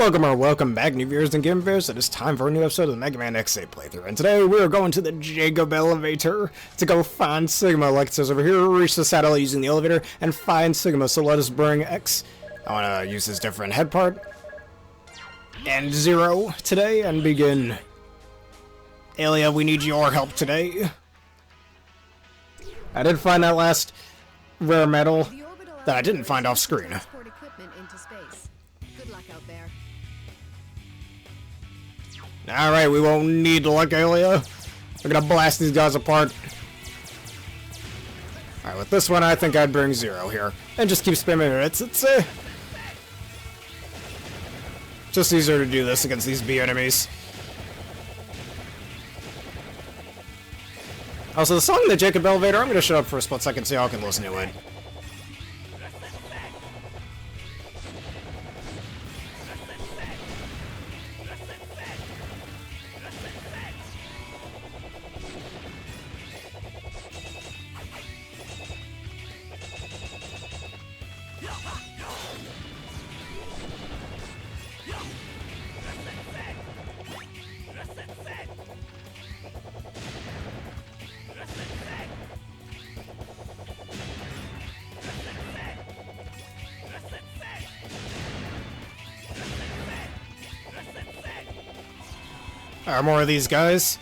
Welcome or welcome back, new viewers and game viewers. It is time for a new episode of the Mega Man X8 playthrough, and today we are going to the Jakob Elevator to go find Sigma, like it says over here. Reach the satellite using the elevator and find Sigma. So let us bring X. I want to use this different head part and Zero today and begin. Alia, we need your help today. I did find that last rare metal that I didn't find off screen. Alright, we won't need luck, Alia. We're gonna blast these guys apart. Alright, with this one, I think I'd bring Zero here. And just keep spamming it. It's just easier to do this against these B enemies. Also, the song The Jakob Elevator, I'm gonna shut up for a split second so y'all can listen to it. Alright, more of these guys.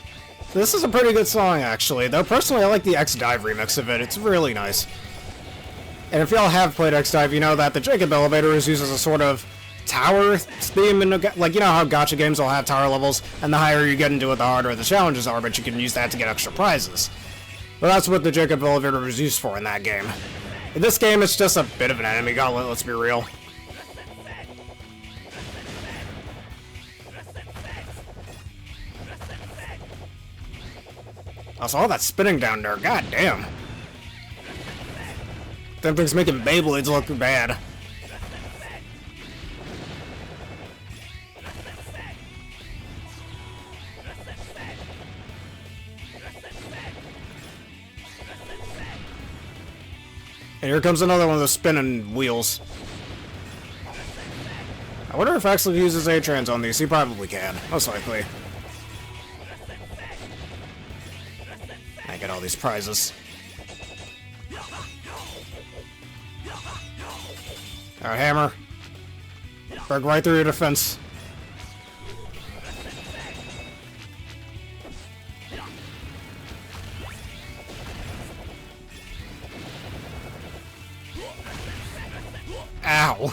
This is a pretty good song, actually. Though, personally, I like the X-Dive remix of it. It's really nice. And if y'all have played X-Dive, you know that the Jakob Elevator is used as a sort of tower theme. Like, you know how gacha games will have tower levels, and the higher you get into it, the harder the challenges are, but you can use that to get extra prizes. Well, that's what the Jakob Elevator was used for in that game. In this game, it's just a bit of an enemy gauntlet, let's be real. Also, all that spinning down there, god damn. Them things making Beyblades look bad. And here comes another one of those spinning wheels. I wonder if Axel uses A-Trans on these. He probably can, most likely. I get all these prizes. Alright, hammer. Break right through your defense. Ow.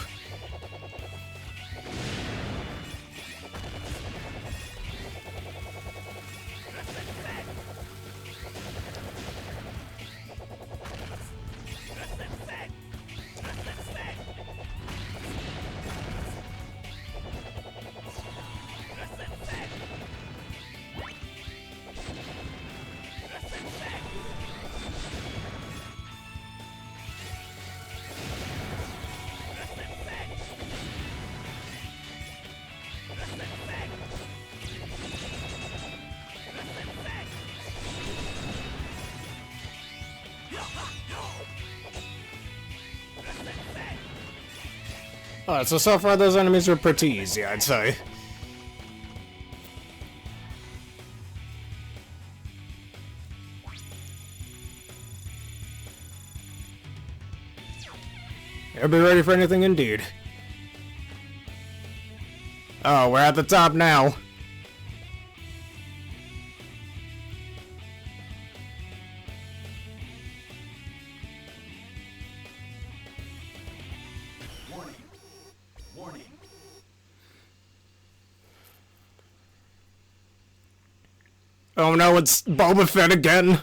Alright, so far those enemies are pretty easy, I'd say. You'll be ready for anything indeed. Oh, we're at the top now. Oh no, it's Boba Fett again!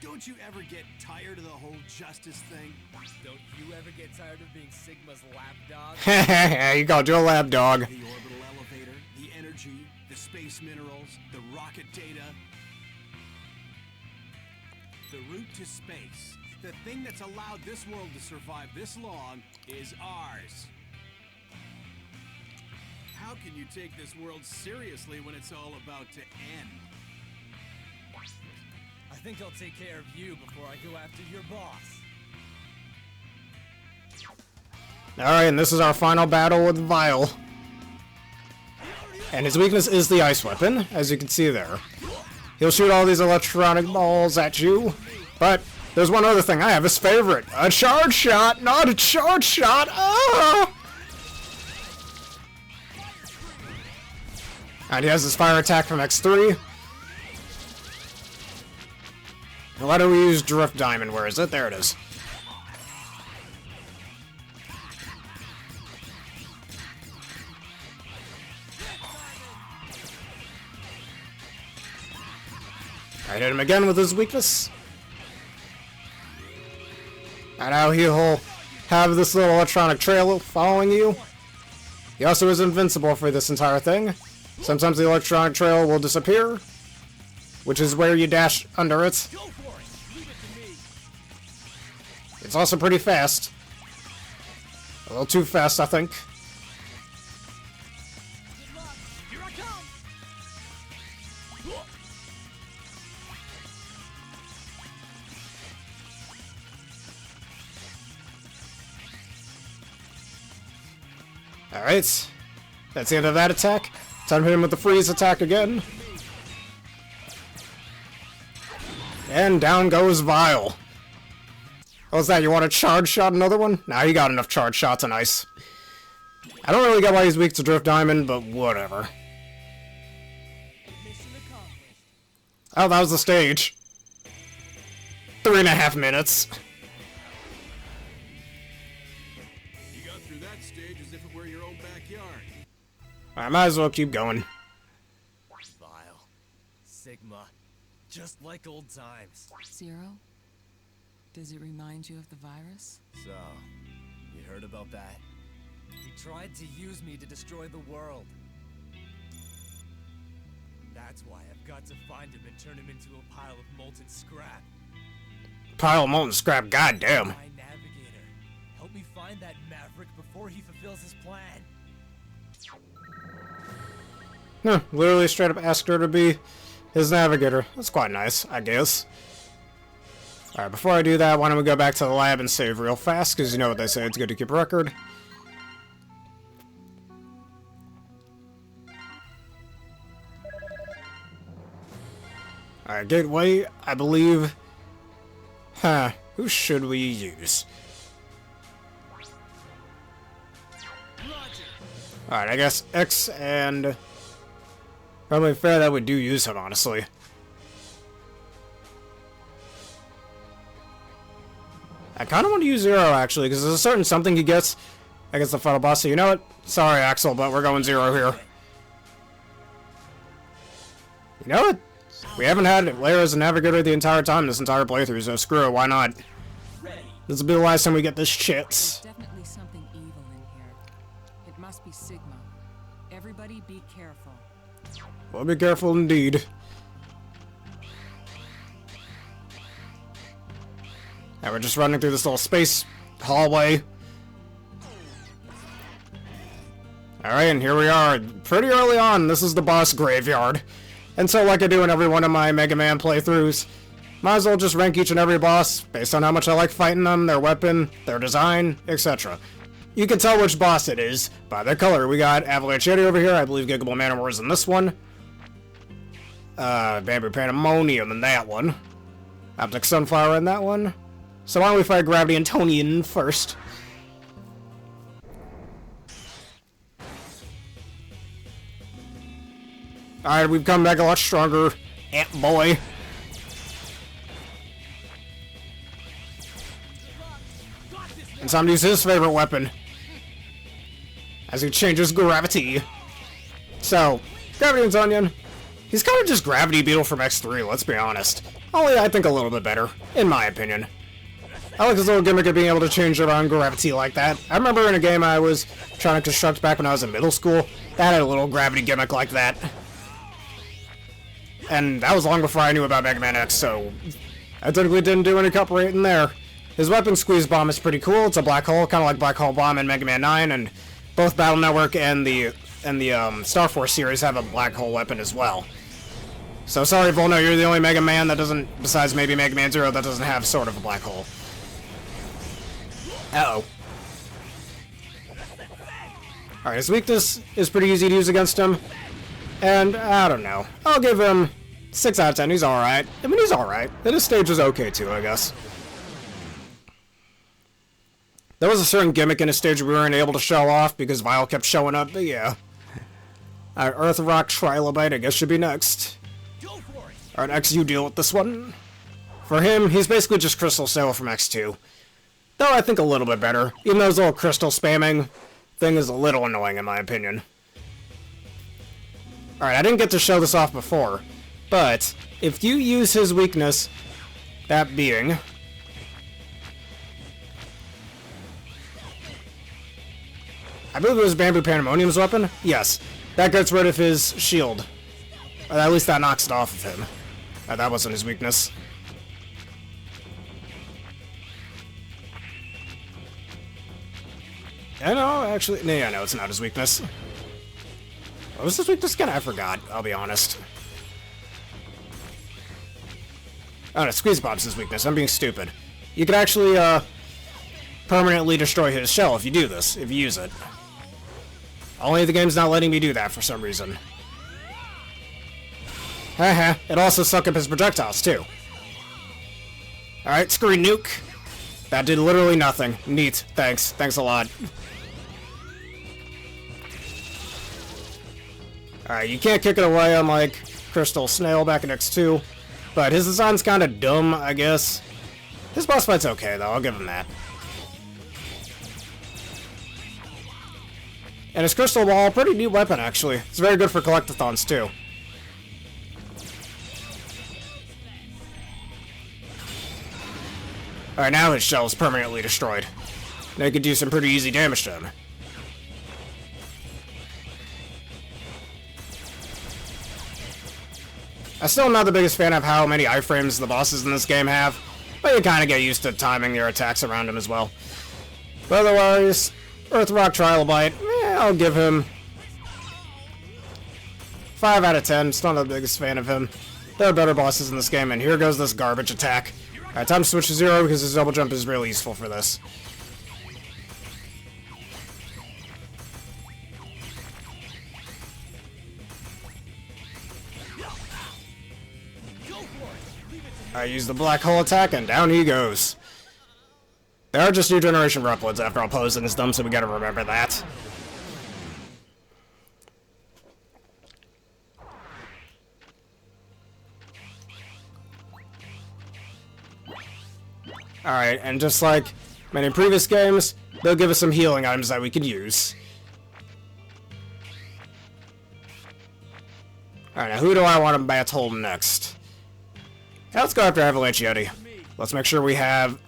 Don't you ever get tired of the whole justice thing? Don't you ever get tired of being Sigma's lapdog? Hehe, you called you a lapdog. The orbital elevator, the energy, the space minerals, the rocket data. The route to space, the thing that's allowed this world to survive this long, is ours. How can you take this world seriously when it's all about to end? I think I'll take care of you before I go after your boss. Alright, and this is our final battle with Vile. And his weakness is the ice weapon, as you can see there. He'll shoot all these electronic balls at you, but there's one other thing I have his favorite. A charge shot, not a charge shot! Ah! And he has his fire attack from X3. Why do we use Drift Diamond? Where is it? There it is. I hit him again with his weakness. And now he'll have this little electronic trail following you. He also is invincible for this entire thing. Sometimes the electronic trail will disappear, which is where you dash under it. It's also pretty fast. A little too fast, I think. Alright. That's the end of that attack. Time to hit him with the freeze attack again. And down goes Vile. What's that? You want to charge shot another one? Nah, you got enough charge shots and ice. I don't really get why he's weak to Drift Diamond, but whatever. Oh, that was the stage. 3.5 minutes. You got through that stage as if it were your own backyard. I might as well keep going. Vile. Sigma. Just like old times. Zero? Does it remind you of the virus? So, you heard about that? He tried to use me to destroy the world. That's why I've got to find him and turn him into a pile of molten scrap. Pile of molten scrap, goddamn. My navigator. Help me find that maverick before he fulfills his plan. Literally straight up asked her to be his navigator. That's quite nice, I guess. Alright, before I do that, why don't we go back to the lab and save real fast, because you know what they say, it's good to keep a record. Alright, gateway, I believe... who should we use? Alright, I guess X and... Probably fair that we do use him, honestly. I kind of want to use Zero, actually, because there's a certain something he gets against the final boss. So you know what? Sorry, Axel, but we're going Zero here. You know what? We haven't had Leia as a navigator the entire time, this entire playthrough, so screw it, why not? This will be the last time we get this shit. There's definitely something evil in here. It must be Sigma. Everybody be careful. Well, be careful indeed. And we're just running through this little space hallway. Alright, and here we are. Pretty early on, this is the boss graveyard. And so, like I do in every one of my Mega Man playthroughs, might as well just rank each and every boss based on how much I like fighting them, their weapon, their design, etc. You can tell which boss it is by their color. We got Avalanche Yeti over here. I believe Giggable Manowar is in this one. Bamboo Pandemonium in that one. Optic Sunflower in that one. So why don't we fight Gravity Antonian first? Alright, we've come back a lot stronger. Ant Boy. And time to use his favorite weapon. As he changes gravity. So, Gravity Antonian. He's kind of just Gravity Beetle from X3, let's be honest. Only, I think, a little bit better, in my opinion. I like his little gimmick of being able to change around gravity like that. I remember in a game I was trying to construct back when I was in middle school, that had a little gravity gimmick like that. And that was long before I knew about Mega Man X, so I typically didn't do any copyrighting there. His weapon, Squeeze Bomb, is pretty cool. It's a black hole, kind of like Black Hole Bomb in Mega Man 9, and both Battle Network and the Star Force series have a black hole weapon as well. So sorry, Volno, you're the only Mega Man that doesn't, besides maybe Mega Man 0, that doesn't have sort of a black hole. Uh-oh. Alright, his weakness is pretty easy to use against him. And, I don't know. I'll give him 6 out of 10. He's alright. I mean, he's alright. And his stage was okay, too, I guess. There was a certain gimmick in his stage we weren't able to show off because Vile kept showing up, but yeah. Alright, Earth Rock Trilobite, I guess, should be next. Alright, X, you deal with this one. For him, he's basically just Crystal Sail from X2. Though I think a little bit better, even though his little crystal spamming thing is a little annoying in my opinion. Alright, I didn't get to show this off before, but if you use his weakness, that being... I believe it was Bamboo Pandemonium's weapon? Yes. That gets rid of his shield. Or at least that knocks it off of him. That wasn't his weakness. I know, actually... No, it's not his weakness. What was his weakness again? I forgot, I'll be honest. Oh no, Squeeze Bob's his weakness. I'm being stupid. You could actually, permanently destroy his shell if you do this, if you use it. Only the game's not letting me do that for some reason. Haha, it also sucked up his projectiles, too. Alright, Screen Nuke. That did literally nothing. Neat, thanks. Thanks a lot. Alright, you can't kick it away unlike Crystal Snail back in X2. But his design's kinda dumb, I guess. His boss fight's okay, though. I'll give him that. And his Crystal Ball, pretty neat weapon, actually. It's very good for collectathons, too. Alright, now his shell is permanently destroyed. Now you can do some pretty easy damage to him. I'm still not the biggest fan of how many iframes the bosses in this game have, but you kind of get used to timing your attacks around him as well. But otherwise, Earth Rock Trilobite, I'll give him 5 out of 10. Still not the biggest fan of him. There are better bosses in this game, and here goes this garbage attack. Alright, time to switch to Zero because his double jump is really useful for this. I use the black hole attack, and down he goes. There are just new generation replets after all posing is dumb, so we gotta remember that. Alright, and just like many previous games, they'll give us some healing items that we can use. Alright, now who do I want to battle next? Let's go after Avalanche Yeti. Let's make sure we have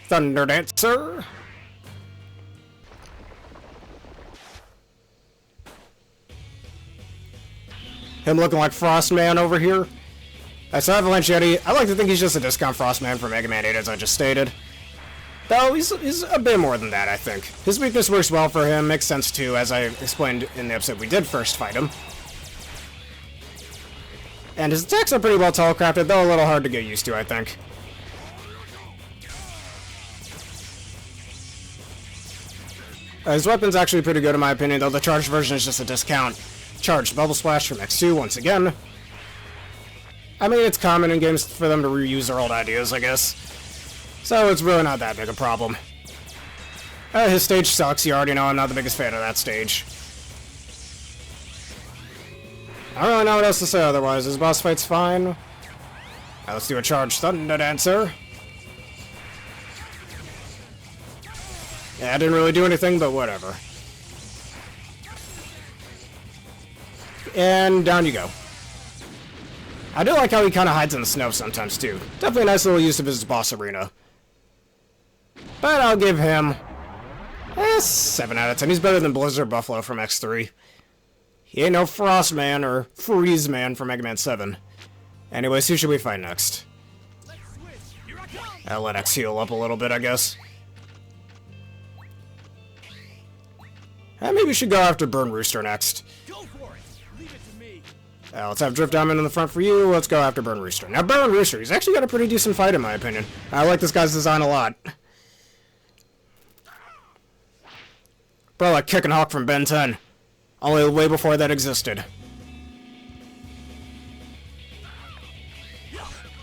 Thunder Dancer. Him looking like Frostman over here. I saw Avalanche Yeti. I like to think he's just a discount Frostman for Mega Man 8, as I just stated. Though, he's a bit more than that, I think. His weakness works well for him, makes sense too, as I explained in the episode we did first fight him. And his attacks are pretty well telecrafted, though a little hard to get used to, I think. His weapon's actually pretty good in my opinion, though the charged version is just a discount. Charged Bubble Splash from X2 once again. I mean, it's common in games for them to reuse their old ideas, I guess. So it's really not that big a problem. His stage sucks, you already know I'm not the biggest fan of that stage. I don't really know what else to say otherwise. His boss fight's fine. Now let's do a charged Thunder Dancer. Yeah, I didn't really do anything, but whatever. And down you go. I do like how he kind of hides in the snow sometimes, too. Definitely a nice little use of his boss arena. But I'll give him 7 out of 10. He's better than Blizzard Buffalo from X3. He ain't no Frost Man or Freeze Man from Mega Man 7. Anyways, who should we fight next? I'll let X heal up a little bit, I guess. Maybe we should go after Burn Rooster next. Let's have Drift Diamond in the front for you. Let's go after Burn Rooster. Now, Burn Rooster, he's actually got a pretty decent fight in my opinion. I like this guy's design a lot. Probably like Kick and Hawk from Ben 10. Only way before that existed.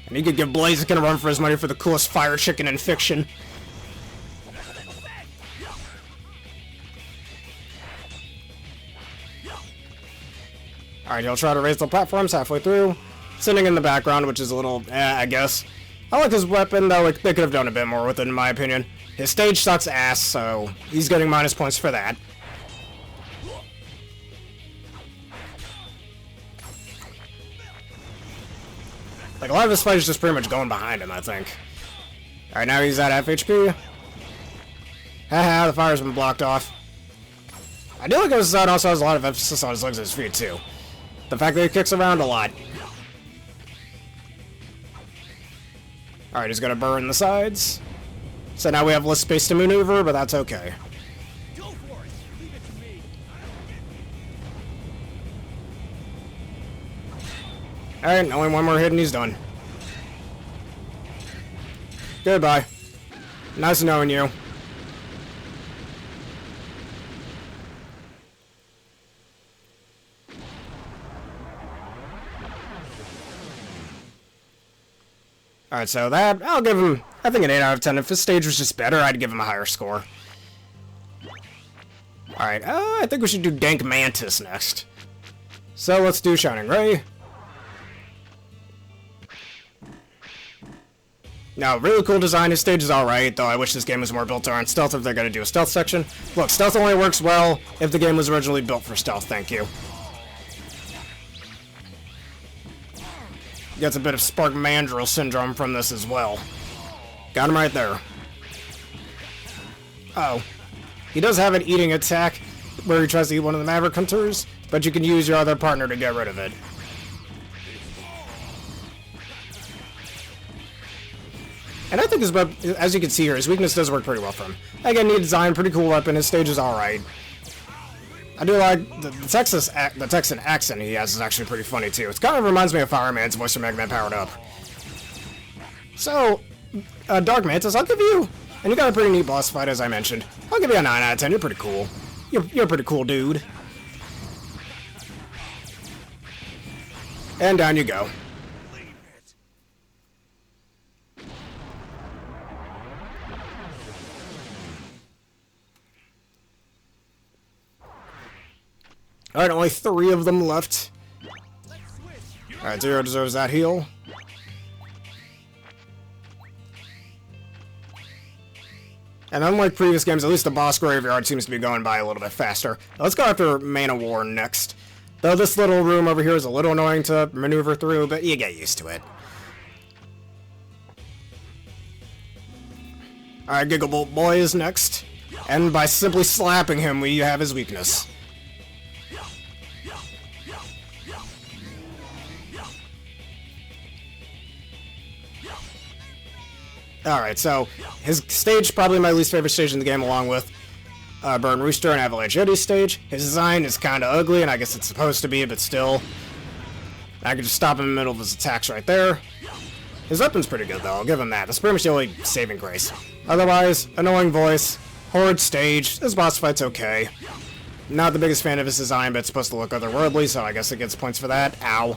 And he could give Blaziken a run for his money for the coolest fire chicken in fiction. Alright, he'll try to raise the platforms halfway through. Sitting in the background, which is a little, I guess. I like his weapon, though. They could have done a bit more with it, in my opinion. His stage sucks ass, so he's getting minus points for that. Like, a lot of this fight is just pretty much going behind him, I think. Alright, now he's at half HP. Haha, the fire's been blocked off. I do like this side also has a lot of emphasis on his legs and his feet, too. The fact that he kicks around a lot. Alright, he's gonna burn the sides. So now we have less space to maneuver, but that's okay. Go for it. Leave it to me. Alright, only one more hit and he's done. Goodbye. Nice knowing you. Alright, so that, I'll give him, I think an 8 out of 10. If his stage was just better, I'd give him a higher score. Alright, I think we should do Dank Mantis next. So let's do Shining Ray. Now, really cool design. His stage is alright, though I wish this game was more built around stealth if they're going to do a stealth section. Look, stealth only works well if the game was originally built for stealth, thank you. Gets a bit of Spark Mandrill syndrome from this as well. Got him right there. Oh. He does have an eating attack where he tries to eat one of the Maverick Hunters, but you can use your other partner to get rid of it. And I think as you can see here, his weakness does work pretty well for him. Again, neat design, pretty cool weapon, his stage is alright. I do like the Texan accent he has is actually pretty funny too. It kind of reminds me of Fireman's voice from Mega Man Powered Up. So, Dark Mantis, I'll give you, and you got a pretty neat boss fight as I mentioned. I'll give you a 9 out of 10. You're pretty cool. You're a pretty cool dude. And down you go. Alright, only 3 of them left. Alright, Zero deserves that heal. And unlike previous games, at least the boss graveyard seems to be going by a little bit faster. Let's go after Man of War next. Though this little room over here is a little annoying to maneuver through, but you get used to it. Alright, Gigabolt Boy is next. And by simply slapping him, we have his weakness. Alright, so his stage, probably my least favorite stage in the game, along with Burn Rooster and Avalanche Yeti's stage. His design is kind of ugly, and I guess it's supposed to be, but still. I can just stop him in the middle of his attacks right there. His weapon's pretty good, though. I'll give him that. That's pretty much the only saving grace. Otherwise, annoying voice, horrid stage. This boss fight's okay. Not the biggest fan of his design, but it's supposed to look otherworldly, so I guess it gets points for that. Ow.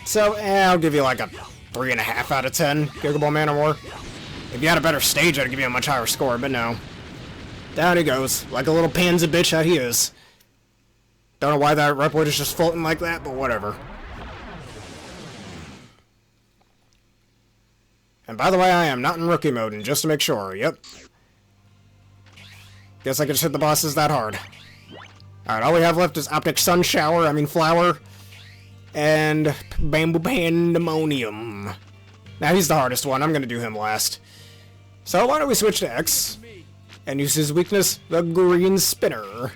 So, I'll give you like a 3.5 out of 10, Gigaball Man of War. If you had a better stage, I'd give you a much higher score, but no. Down he goes, like a little pansy bitch that he is. Don't know why that Reploid is just floating like that, but whatever. And by the way, I am not in rookie mode, and just to make sure, yep. Guess I can just hit the bosses that hard. Alright, all we have left is Optic Sun Shower, Flower. And Bamboo Pandemonium. Now he's the hardest one. I'm going to do him last. So why don't we switch to X and use his weakness, the Green Spinner.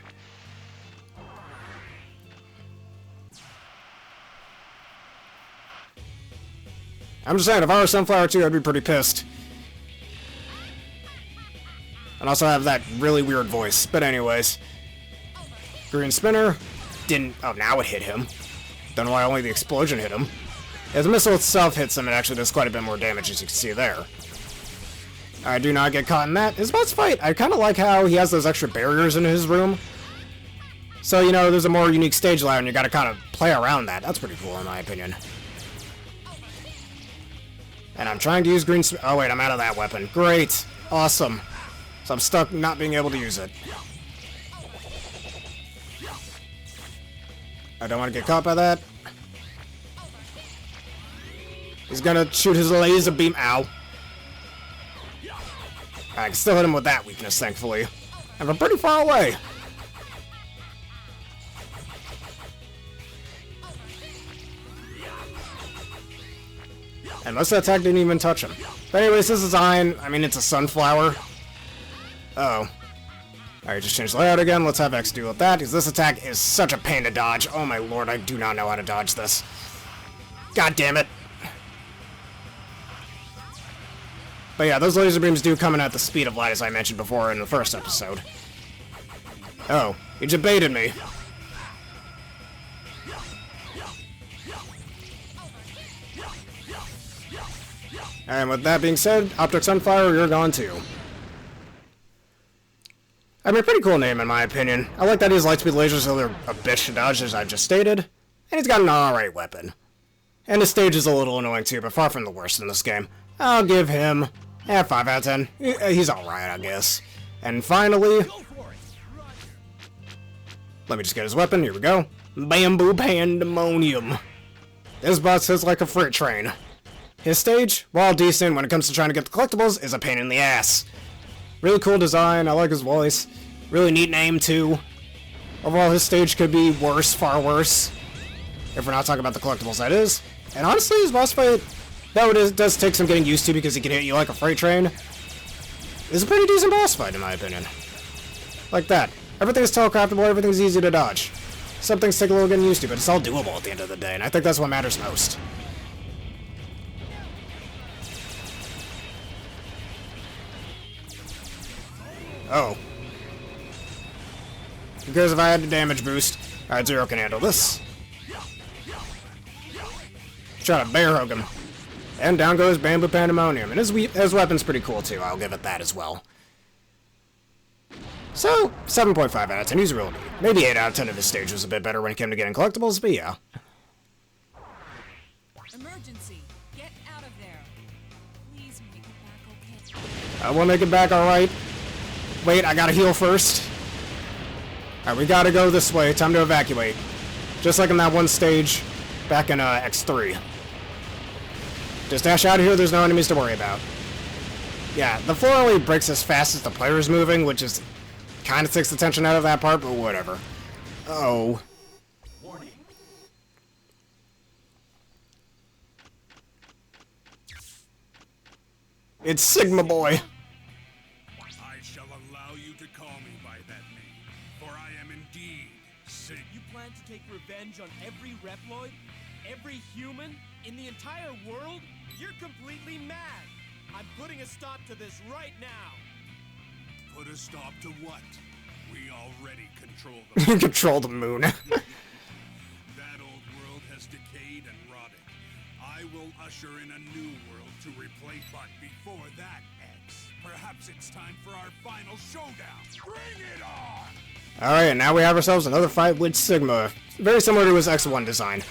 I'm just saying, if I were Sunflower 2, I'd be pretty pissed. And also have that really weird voice. But anyways. Green Spinner. Didn't... Oh, now it hit him. Don't know why only the explosion hit him. Yeah, the missile itself hits him and actually does quite a bit more damage, as you can see there. I do not get caught in that. His boss fight, I kind of like how he has those extra barriers in his room. So, you know, there's a more unique stage layout and you gotta kind of play around that. That's pretty cool in my opinion. And I'm trying to use green... Oh wait, I'm out of that weapon. Great. Awesome. So I'm stuck not being able to use it. I don't want to get caught by that. He's gonna shoot his laser beam. Ow. I can still hit him with that weakness, thankfully. And I'm pretty far away. And most of that attack didn't even touch him. But anyways, this design, I mean, it's a sunflower. Uh-oh. Alright, just change the layout again. Let's have X deal with that, because this attack is such a pain to dodge. Oh my lord, I do not know how to dodge this. God damn it. But yeah, those laser beams do come in at the speed of light, as I mentioned before in the first episode. Oh, he just baited me. And with that being said, Optic Sunfire, you're gone too. I mean, pretty cool name in my opinion. I like that his lightspeed lasers are a bitch to dodge, as I've just stated. And he's got an alright weapon. And his stage is a little annoying too, but far from the worst in this game. I'll give him 5 out of 10. He's alright, I guess. And finally... Let me just get his weapon, here we go. Bamboo Pandemonium. This boss is like a freight train. His stage, while decent when it comes to trying to get the collectibles, is a pain in the ass. Really cool design, I like his voice. Really neat name, too. Overall, his stage could be worse, far worse. If we're not talking about the collectibles, that is. And honestly, his boss fight, though it does take some getting used to because he can hit you like a freight train, is a pretty decent boss fight, in my opinion. Like that. Everything's telecraftable, everything's easy to dodge. Some things take a little getting used to, but it's all doable at the end of the day, and I think that's what matters most. Oh. Who cares if I had the damage boost? Alright, Zero can handle this. Try to bear hug him. And down goes Bamboo Pandemonium. And his weapon's pretty cool too, I'll give it that as well. So, 7.5 out of 10, he's real neat. Maybe 8 out of 10 of his stage was a bit better when it came to getting collectibles, but yeah. Emergency! Get out of there! Please make it back okay. I will make it back alright. Wait, I gotta heal first. Alright, we gotta go this way. Time to evacuate. Just like in that one stage back in X3. Just dash out of here, there's no enemies to worry about. Yeah, the floor only breaks as fast as the player's moving, which is kind of takes the tension out of that part, but whatever. Oh. Warning. It's Sigma Boy. I shall allow you to call me by that name, for I am indeed Sig. You plan to take revenge on every Reploid? Every human? In the entire world? You're completely mad! I'm putting a stop to this right now! Put a stop to what? We already control You the control the moon. That old world has decayed and rotted. I will usher in a new world to replace, but before that, X, perhaps it's time for our final showdown. Bring it on! Alright, and now we have ourselves another fight with Sigma. Very similar to his X1 design.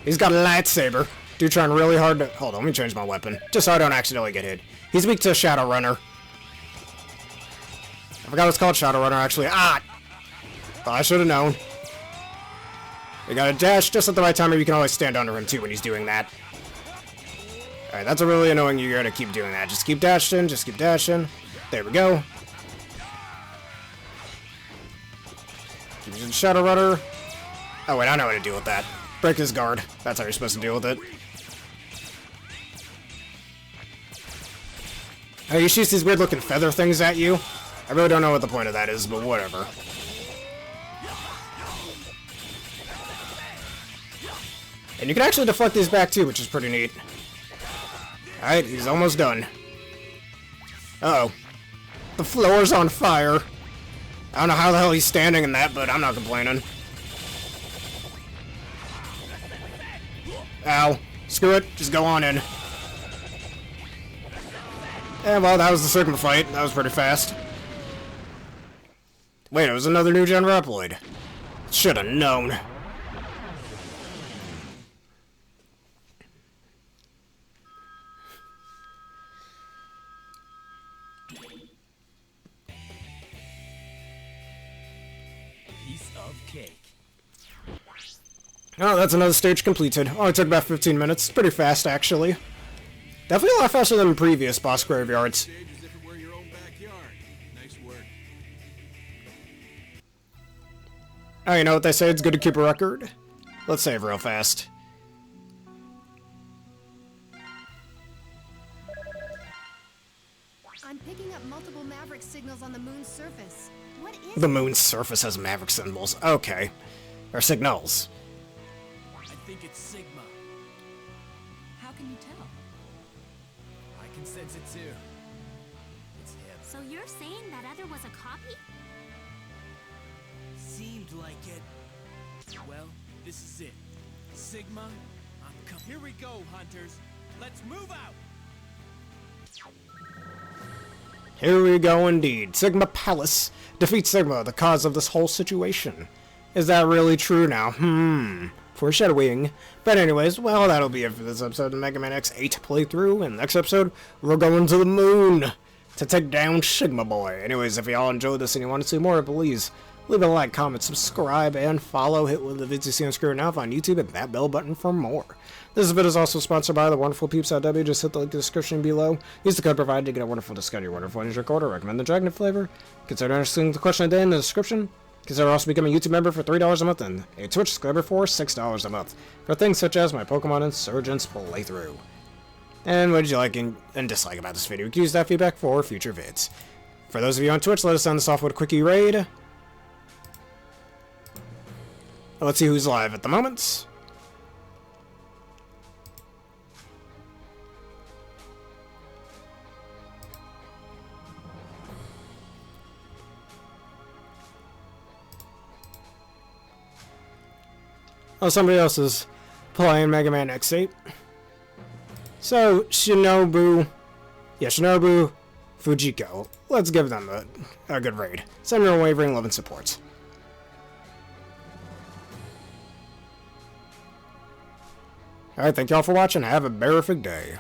He's got a lightsaber. Dude trying really hard to... Hold on, let me change my weapon. Just so I don't accidentally get hit. He's weak to Shadowrunner. I forgot what's called Shadowrunner, actually. Ah! Thought I should have known. We got a dash just at the right time, or you can always stand under him, too, when he's doing that. Alright, that's a really annoying. You gotta keep doing that. Just keep dashing, just keep dashing. There we go. Keep using Shadowrunner. Oh, wait, I know how to deal with that. Break his guard. That's how you're supposed to deal with it. Oh, he shoots these weird-looking feather things at you. I really don't know what the point of that is, but whatever. And you can actually deflect these back, too, which is pretty neat. Alright, he's almost done. Uh-oh. The floor's on fire. I don't know how the hell he's standing in that, but I'm not complaining. Ow. Screw it. Just go on in. Yeah, well, that was the Sigma fight. That was pretty fast. Wait, it was another new gen Reploid. Should have known. Piece of cake. Oh, that's another stage completed. Oh, it took about 15 minutes. Pretty fast, actually. Definitely a lot faster than previous boss graveyards. Stage as if it were your own backyard. Nice work. Oh, you know what they say? It's good to keep a record. Let's save real fast. I'm picking up multiple maverick signals on the moon's surface. What is The moon's surface has maverick symbols. Okay. Or signals. I think it's Sigma. How can you tell? I can sense it too. It's him. So you're saying that other was a copy? Seemed like it. Well, this is it. Sigma, I'm coming. Here we go, hunters. Let's move out. Here we go indeed. Sigma Palace defeats Sigma, the cause of this whole situation. Is that really true now? Foreshadowing. But anyways, well, that'll be it for this episode of Mega Man X8 playthrough. And next episode, we're going to the moon to take down Sigma Boy. Anyways, if y'all enjoyed this and you want to see more, please leave a like, comment, subscribe, and follow. Hit with the videos you see on screen now on YouTube and that bell button for more. This video is also sponsored by the wonderful peeps at W. Just hit the link in the description below. Use the code provided to get a wonderful discount on your wonderful energy order. Recommend the dragon flavor. Consider answering the question of the day in the description. Consider also becoming a YouTube member for $3 a month and a Twitch subscriber for $6 a month for things such as my Pokemon Insurgence playthrough. And what did you like and dislike about this video? You can use that feedback for future vids. For those of you on Twitch, let us sound this off with a quickie raid. Let's see who's live at the moment. Oh, somebody else is playing Mega Man X8. So, Shinobu Fujiko. Let's give them a good raid. Send your unwavering love and support. Alright, thank y'all for watching. Have a terrific day.